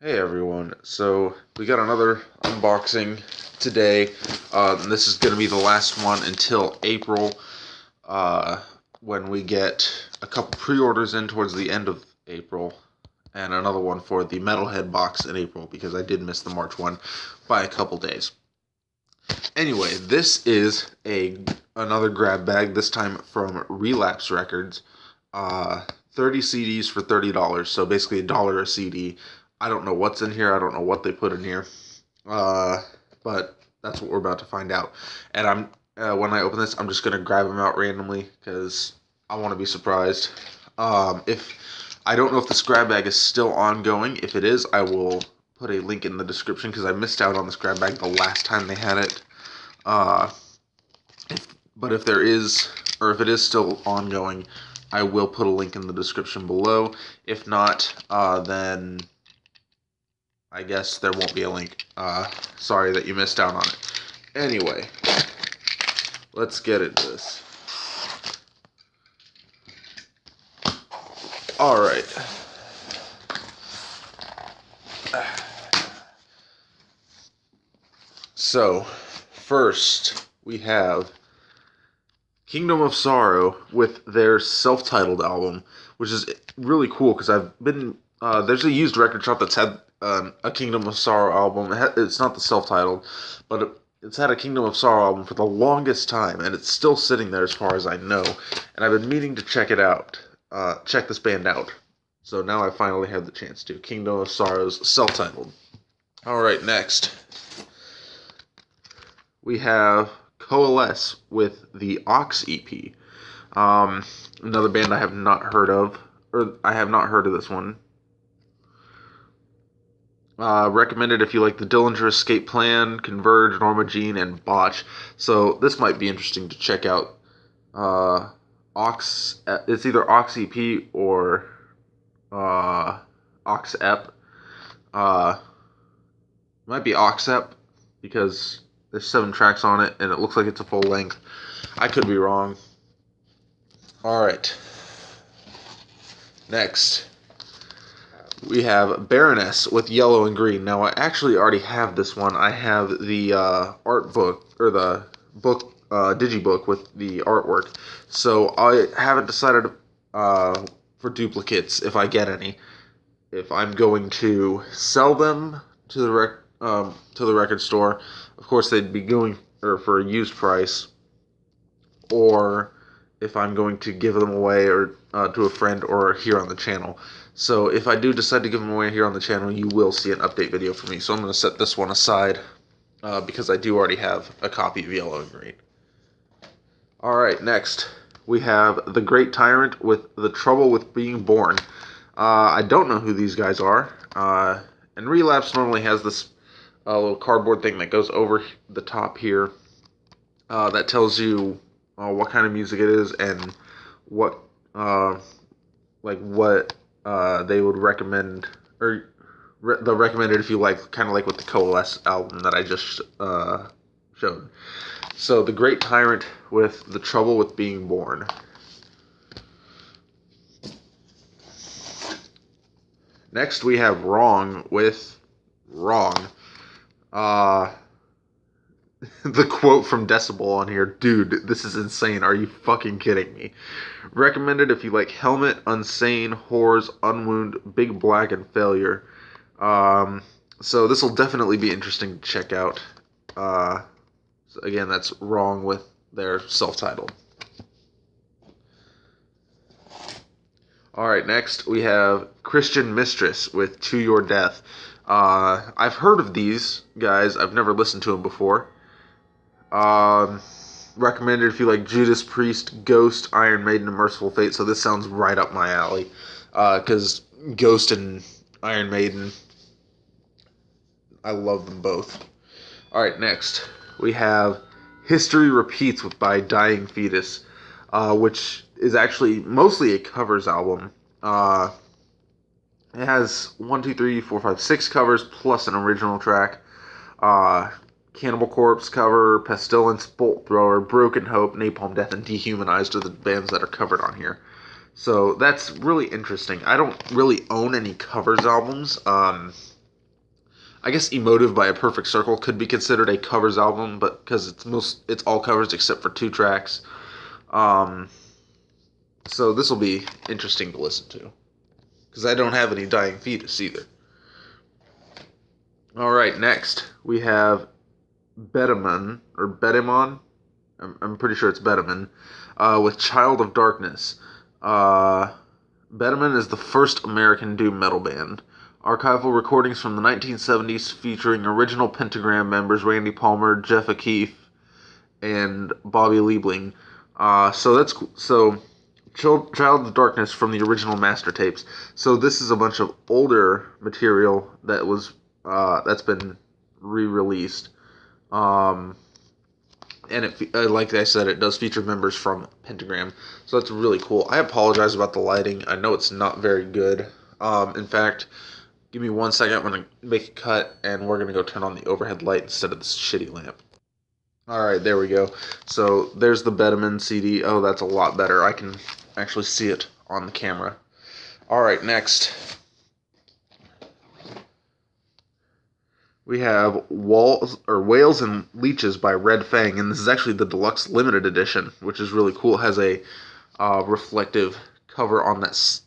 Hey everyone, so we got another unboxing today. This is going to be the last one until April, when we get a couple pre-orders in towards the end of April, and another one for the Metalhead box in April, because I did miss the March one by a couple days. Anyway, this is another grab bag, this time from Relapse Records. 30 CDs for $30, so basically $1 a CD. I don't know what's in here. I don't know what they put in here, but that's what we're about to find out. And when I open this, I'm just gonna grab them out randomly because I want to be surprised. If I don't know if this grab bag is still ongoing. If it is, I will put a link in the description because I missed out on this grab bag the last time they had it. But if there is, or if it is still ongoing, I will put a link in the description below. If not, then I guess there won't be a link. Sorry that you missed out on it. Anyway, let's get into this. Alright. So, first, we have Kingdom of Sorrow with their self-titled album, which is really cool because I've been... there's a used record shop that's had a Kingdom of Sorrow album. It's not the self-titled, but it's had a Kingdom of Sorrow album for the longest time, and it's still sitting there as far as I know. And I've been meaning to check it out, check this band out. So now I finally have the chance to. Kingdom of Sorrow's self-titled. Alright, next. We have Coalesce with the Ox EP. Another band I have not heard of, or I have not heard of this one. Recommended if you like the Dillinger Escape Plan, Converge, Norma Jean, and Botch. So this might be interesting to check out. It's either Ox EP or Ox Ep. Might be Ox Ep because there's 7 tracks on it and it looks like it's a full length. I could be wrong. Alright. Next, we have Baroness with Yellow and Green. Now, I actually already have this one. I have the art book, or the book, digibook with the artwork. So I haven't decided for duplicates, if I get any, if I'm going to sell them to the record store. Of course, they'd be going for a used price, or if I'm going to give them away or to a friend or here on the channel. So if I do decide to give them away here on the channel, you will see an update video from me. So I'm going to set this one aside because I do already have a copy of Yellow and Green. Alright, next we have the Great Tyrant with The Trouble with Being Born. I don't know who these guys are. And Relapse normally has this little cardboard thing that goes over the top here that tells you what kind of music it is and what they would recommend, or the recommended if you like, kind of like with the Coalesce album that I just showed. So the Great Tyrant with The Trouble with Being Born. Next we have Wrong with Wrong. The quote from Decibel on here, dude, this is insane. Are you fucking kidding me? Recommended if you like Helmet, Unsane, Whores, Unwound, Big Black, and Failure. So this will definitely be interesting to check out. So again, that's Wrong with their self-titled. Alright, next we have Christian Mistress with To Your Death. I've heard of these guys. I've never listened to them before. Recommended if you like Judas Priest, Ghost, Iron Maiden, and Merciful Fate. So this sounds right up my alley. Because Ghost and Iron Maiden, I love them both. Alright, next we have History Repeats by Dying Fetus, which is actually mostly a covers album. It has 6 covers plus an original track. Cannibal Corpse cover, Pestilence, Bolt Thrower, Broken Hope, Napalm Death, and Dehumanized are the bands that are covered on here. So that's really interesting. I don't really own any covers albums. I guess Emotive by A Perfect Circle could be considered a covers album, but because it's all covers except for 2 tracks. So this will be interesting to listen to, because I don't have any Dying Fetus either. Alright, next we have Bedimon, or Bedimon, I'm pretty sure it's Bedimon, with Child of Darkness. Bedimon is the first American doom metal band. Archival recordings from the 1970s featuring original Pentagram members Randy Palmer, Jeff O'Keefe, and Bobby Liebling. So Child of Darkness from the original master tapes. So this is a bunch of older material that was that's been re-released. And like I said, it does feature members from Pentagram. So that's really cool. I apologize about the lighting. I know it's not very good. In fact, give me 1 second. I'm going to make a cut, and we're going to go turn on the overhead light instead of this shitty lamp. Alright, there we go. So there's the Bedimon CD. Oh, that's a lot better. I can actually see it on the camera. Alright, next we have Whales and Leeches by Red Fang, and this is actually the deluxe limited edition, which is really cool. It has a reflective cover on that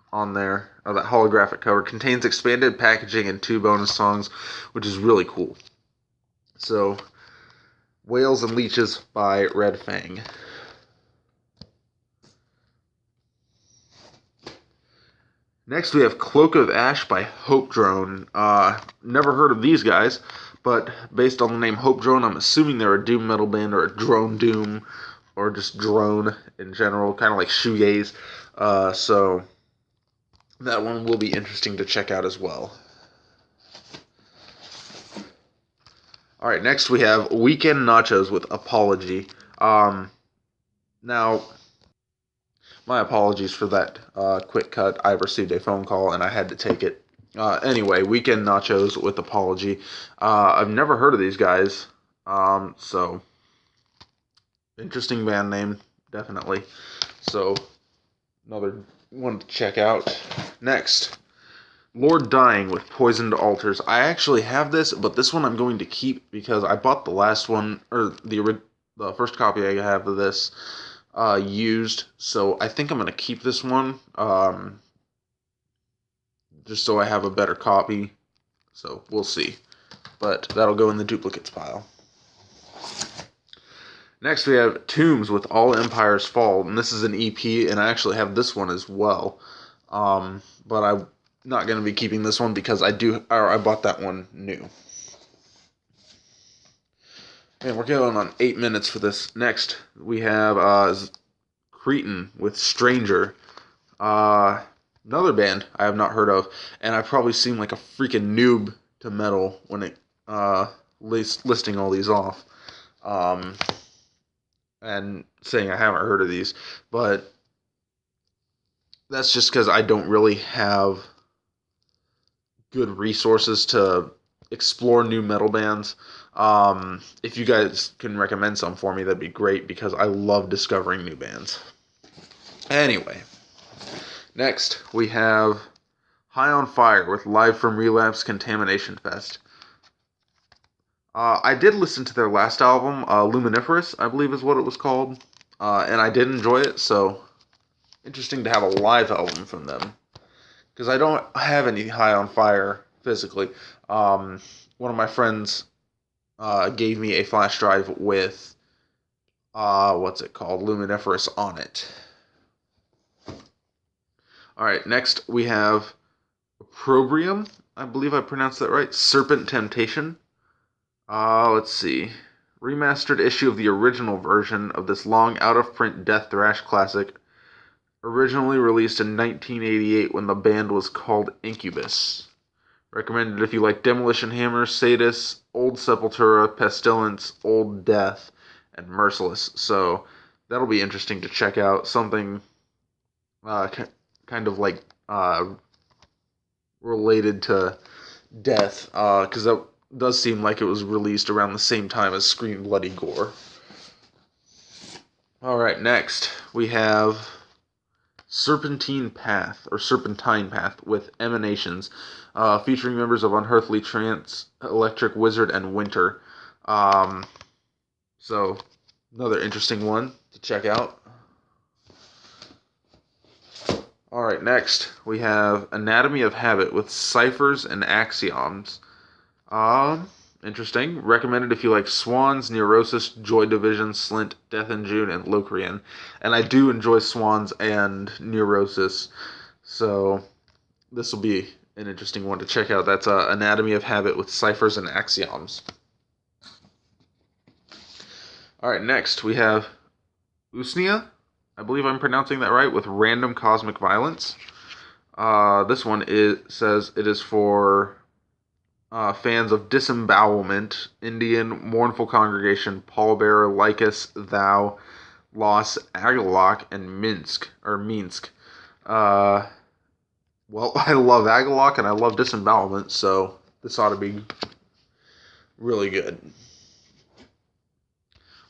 that holographic cover. Contains expanded packaging and 2 bonus songs, which is really cool. So, Whales and Leeches by Red Fang. Next, we have Cloak of Ash by Hope Drone. Never heard of these guys, but based on the name Hope Drone, I'm assuming they're a doom metal band or a drone doom, or just drone in general, kind of like shoegaze. So that one will be interesting to check out as well. Alright, next we have Weekend Nachos with Apology. Now, my apologies for that quick cut. I received a phone call and I had to take it. Anyway, Weekend Nachos with Apology. I've never heard of these guys, so interesting band name, definitely. So, another one to check out. Next, Lord Dying with Poisoned Altars. I actually have this, but this one I'm going to keep because I bought the last one, or the first copy I have of this used, so I think I'm going to keep this one, just so I have a better copy. So we'll see, but that'll go in the duplicates pile. Next we have Tombs with All Empires Fall, and this is an EP, and I actually have this one as well, but I'm not going to be keeping this one because I bought that one new. And we're going on 8 minutes for this. Next, we have Cretin with Stranger. Another band I have not heard of, and I probably seem like a freaking noob to metal when it listing all these off. And saying I haven't heard of these, but that's just because I don't really have good resources to explore new metal bands. If you guys can recommend some for me, that'd be great, because I love discovering new bands. Anyway, next we have High on Fire with Live from Relapse Contamination Fest. I did listen to their last album, Luminiferous, I believe is what it was called, and I did enjoy it, so interesting to have a live album from them, because I don't have any High on Fire physically. One of my friends gave me a flash drive with, what's it called, Luminiferous on it. Alright, next we have Opprobrium, I believe I pronounced that right, Serpent Temptation. Let's see. Remastered issue of the original version of this long, out-of-print death thrash classic, originally released in 1988 when the band was called Incubus. Recommended if you like Demolition Hammer, Sadist, Old Sepultura, Pestilence, Old Death, and Merciless. So that'll be interesting to check out. Something kind of like related to death, because that does seem like it was released around the same time as Scream Bloody Gore. Alright, next we have Serpentine Path, or Serpentine Path, with Emanations, featuring members of Unearthly Trance, Electric Wizard, and Winter. So, another interesting one to check out. Alright, next we have Anatomy of Habit with Ciphers and Axioms. Interesting. Recommended if you like Swans, Neurosis, Joy Division, Slint, Death in June, and Locrian. And I do enjoy Swans and Neurosis, so this will be an interesting one to check out. That's Anatomy of Habit with Ciphers and Axioms. Alright, next we have Usnia. I believe I'm pronouncing that right, with Random Cosmic Violence. This one says it is for fans of Disembowelment, Indian, Mournful Congregation, Pallbearer, Lycus, Thou, Loss, Agaloch, and Minsk. Well, I love Agaloch and I love Disembowelment, so this ought to be really good.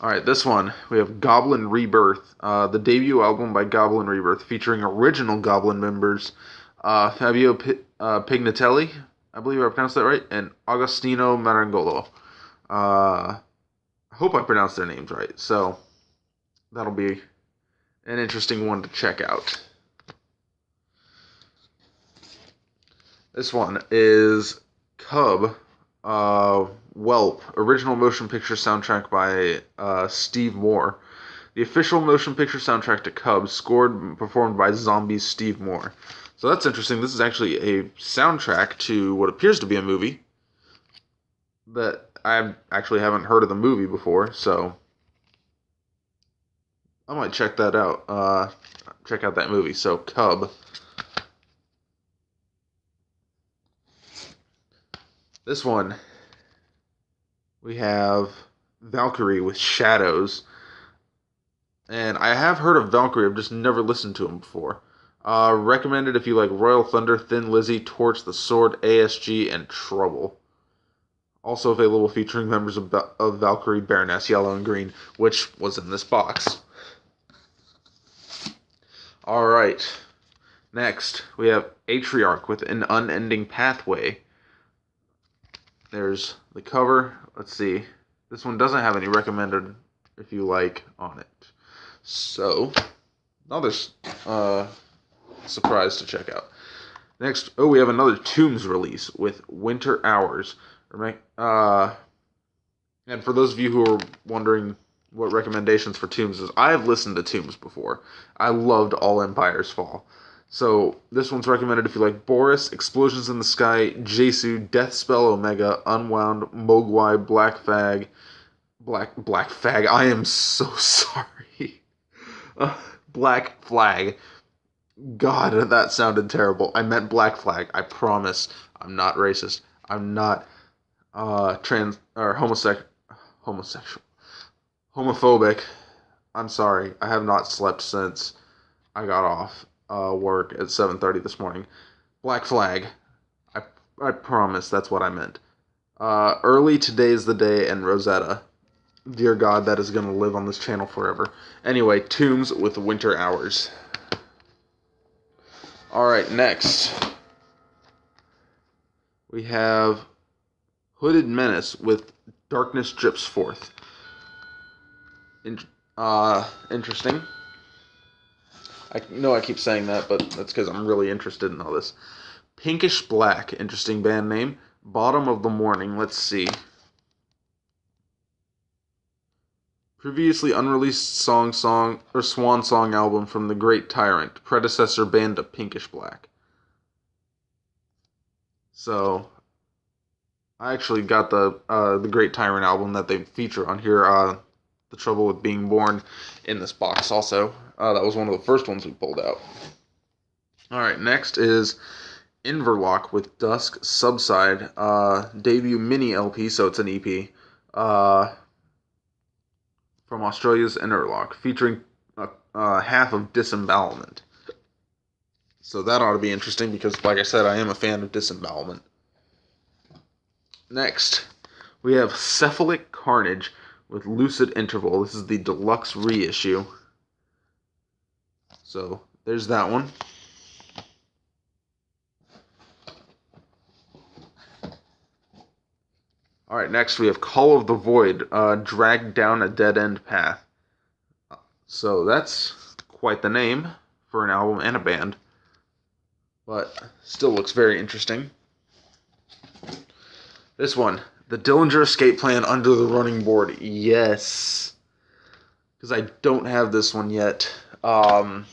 Alright, this one, we have Goblin Rebirth, the debut album by Goblin Rebirth, featuring original Goblin members, Fabio Pignatelli, I believe I pronounced that right, and Agostino Marangolo. I hope I pronounced their names right, so that'll be an interesting one to check out. This one is Cub, Whelp, original motion picture soundtrack by Steve Moore. The official motion picture soundtrack to Cub, scored and performed by Zombies' Steve Moore. So that's interesting. This is actually a soundtrack to what appears to be a movie, but I actually haven't heard of the movie before, so I might check that out. Check out that movie. So Cub. This one, we have Valkyrie with Shadows. And I have heard of Valkyrie, I've just never listened to him before. Recommended if you like Royal Thunder, Thin Lizzy, Torch, The Sword, ASG, and Trouble. Also available featuring members of Valkyrie, Baroness, Yellow, and Green, which was in this box. Alright. Next, we have Atriarch with An Unending Pathway. There's the cover. Let's see. This one doesn't have any recommended if you like on it. So, another surprise to check out. Next, we have another Tombs release with Winter Hours. And for those of you who are wondering what recommendations for Tombs is, I have listened to Tombs before. I loved All Empires Fall. So, this one's recommended if you like Boris, Explosions in the Sky, Jesu, Death Spell Omega, Unwound, Mogwai, Black Fag. I am so sorry. Black Flag. God, that sounded terrible. I meant Black Flag. I promise. I'm not racist. I'm not trans or homosexual. Homophobic. I'm sorry. I have not slept since I got off work at 7:30 this morning. Black Flag. I promise that's what I meant. Early Today's the Day and Rosetta. Dear God, that is going to live on this channel forever. Anyway, Tombs with Winter Hours. Alright, next. We have Hooded Menace with Darkness Drips Forth. Interesting. I know I keep saying that, but that's because I'm really interested in all this. Pinkish Black, interesting band name. Bottom of the Morning, let's see. Previously unreleased swan song album from the Great Tyrant, predecessor band to Pinkish Black. So, I actually got the Great Tyrant album that they feature on here, The Trouble with Being Born, in this box also. That was one of the first ones we pulled out. Alright, next is Inverloch with Dusk Subside, debut mini LP, so it's an EP, from Australia's Inverloch, featuring half of Disembowelment. So that ought to be interesting because, like I said, I am a fan of Disembowelment. Next, we have Cephalic Carnage with Lucid Interval. This is the deluxe reissue. So there's that one. Alright, next we have Call of the Void, Dragged Down a Dead-End Path. So that's quite the name for an album and a band, but still looks very interesting. This one, the Dillinger Escape Plan Under the Running Board. Yes, because I don't have this one yet. I'm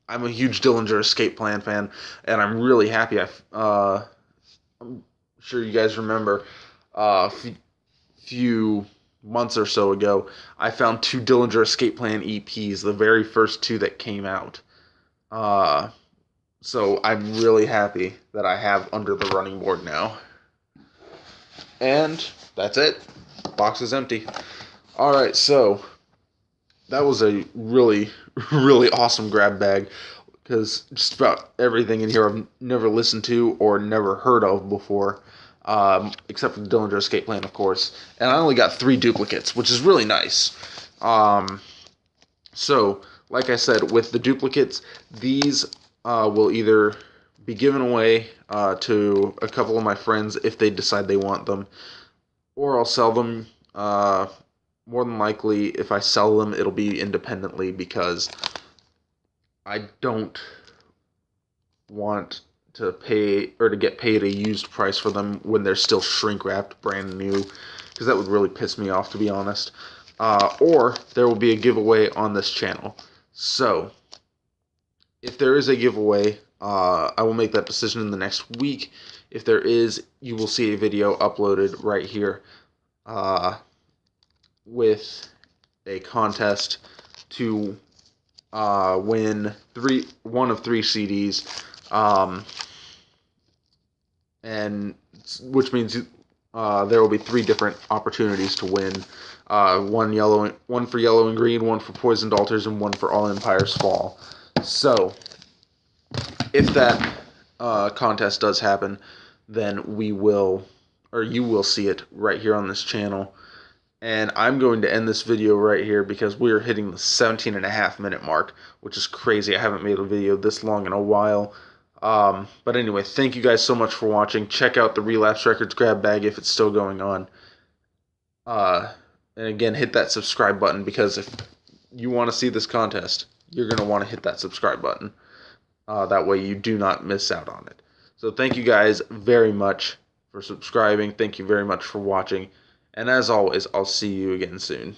a huge Dillinger Escape Plan fan, and I'm really happy. I'm sure you guys remember a few months or so ago, I found 2 Dillinger Escape Plan EPs, the very first 2 that came out. So I'm really happy that I have Under the Running Board now. And that's it. Box is empty. Alright, so that was a really, really awesome grab bag, because just about everything in here I've never listened to or never heard of before, except for the Dillinger Escape Plan, of course. And I only got 3 duplicates, which is really nice. So, like I said, with the duplicates, these will either be given away to a couple of my friends if they decide they want them, or I'll sell them. More than likely, if I sell them, it'll be independently, because I don't want to pay or to get paid a used price for them when they're still shrink wrapped brand new, because that would really piss me off, to be honest. Or there will be a giveaway on this channel. So if there is a giveaway, I will make that decision in the next week. If there is, you will see a video uploaded right here with a contest to win one of 3 CDs, and which means there will be 3 different opportunities to win. One for Yellow and Green, one for Poisoned Altars, and one for All Empires Fall. So, if that contest does happen, then you will see it right here on this channel. And I'm going to end this video right here, because we're hitting the 17.5-minute mark, which is crazy. I haven't made a video this long in a while. But anyway, thank you guys so much for watching. Check out the Relapse Records grab bag if it's still going on. And again, hit that subscribe button, because if you want to see this contest, you're going to want to hit that subscribe button. That way you do not miss out on it. So thank you guys very much for subscribing. Thank you very much for watching. And as always, I'll see you again soon.